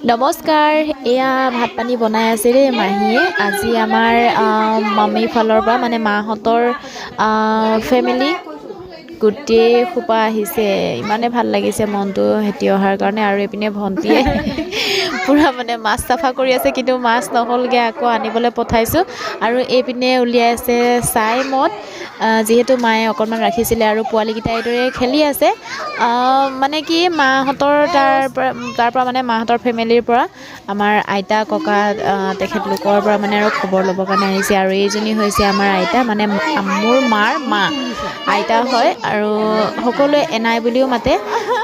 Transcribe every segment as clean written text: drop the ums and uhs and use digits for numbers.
নমস্কাৰ। এয়া ভাত পানী বনাই আছে দেই মাহীয়ে। আজি আমাৰ মামীৰ ফালৰ পৰা মানে মাহঁতৰ ফেমিলি গোটেই সোপা আহিছে। ইমানে ভাল লাগিছে মনটো সেতি অহাৰ কাৰণে। আৰু এইপিনে ভণ্টিয়ে পূৰা মানে মাছ চাফা কৰি আছে, কিন্তু মাছ নহ'লগৈ, আকৌ আনিবলৈ পঠাইছোঁ। আৰু এইপিনে উলিয়াই আছে চাই মদ, যিহেতু মায়ে অকণমান ৰাখিছিলে আৰু পোৱালীকেইটা এইদৰে খেলি আছে। মানে কি মাহঁতৰ তাৰ পৰা মানে মাহঁতৰ ফেমিলিৰ পৰা আমাৰ আইতা ককা তেখেতলোকৰ পৰা মানে আৰু খবৰ ল'বৰ কাৰণে আহিছে। আৰু এইজনী হৈছে আমাৰ আইতা, মানে মোৰ মাৰ মা আইতা হয়, আৰু সকলোৱে এনাই বুলিও মাতে।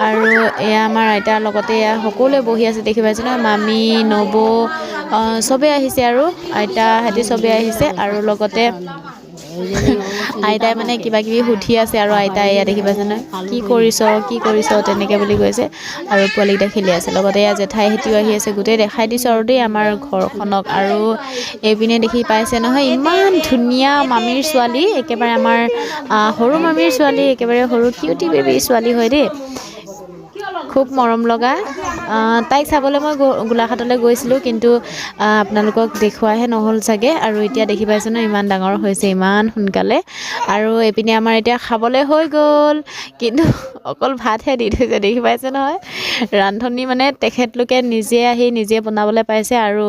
আৰু এয়া আমাৰ আইতাৰ লগতে এয়া সকলোৱে বহি আছে, দেখি পাইছে নহয়, মামী নবৌ চবেই আহিছে, আৰু আইতাহঁতি চবেই আহিছে। আৰু লগতে আইতাই মানে কিবা কিবি সুধি আছে, আৰু আইতাই এয়া দেখি পাইছে নহয়, কি কৰিছ তেনেকৈ বুলি কৈছে। আৰু পোৱালীকেইটা খেলি আছে, লগতে এয়া জেঠাই হেঁতিও আহি আছে। গোটেই দেখাই দিছোঁ আৰু দেই আমাৰ ঘৰখনক। আৰু এইপিনে দেখি পাইছে নহয়, ইমান ধুনীয়া মামীৰ ছোৱালী, একেবাৰে আমাৰ সৰু মামীৰ ছোৱালী, একেবাৰে সৰু কিউটি বেবী ছোৱালী হয় দেই, খুব মৰম লগা। তাইক চাবলৈ মই গোলাঘাটলৈ গৈছিলোঁ, কিন্তু আপোনালোকক দেখুৱাহে নহ'ল চাগে। আৰু এতিয়া দেখি পাইছোঁ ন ইমান ডাঙৰ হৈছে, ইমান সোনকালে। আৰু এইপিনে আমাৰ এতিয়া খাবলৈ হৈ গ'ল, কিন্তু অকল ভাতহে দি থৈছে, দেখি পাইছে নহয়। ৰান্ধনি মানে তেখেতলোকে নিজে আহি নিজে বনাবলৈ পাইছে, আৰু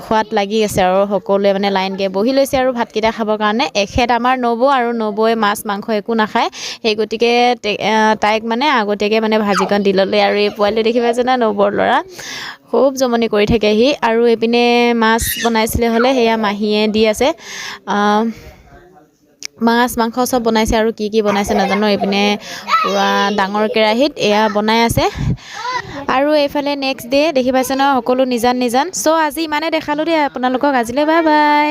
সোৱাদ লাগি আছে। আৰু সকলোৱে মানে লাইনকৈ বহি লৈছে আৰু ভাতকেইটা খাবৰ কাৰণে। এখেত আমাৰ নবৌ, আৰু নবৌৱে মাছ মাংস একো নাখায়, সেই গতিকে তাইক মানে আগতীয়াকৈ মানে ভাজিকণ দি ল'লে। আৰু এই পোৱালি দেখি পাইছে না, নবৌৰ ল'ৰা খুব জমনি কৰি থাকেহি। আৰু এইপিনে মাছ বনাইছিলে হ'লে, সেয়া মাহীয়ে দি আছে। মাছ মাংস চব বনাইছে, আৰু কি বনাইছে নাজানো। এইপিনে পূৰা ডাঙৰ কেৰাহীত এয়া বনাই আছে। আৰু এইফালে নেক্সট ডে' দেখি পাইছে ন, সকলো নিজান। চ' আজি ইমানে দেখালোঁ দেই আপোনালোকক। আজিলৈ বাই বাই।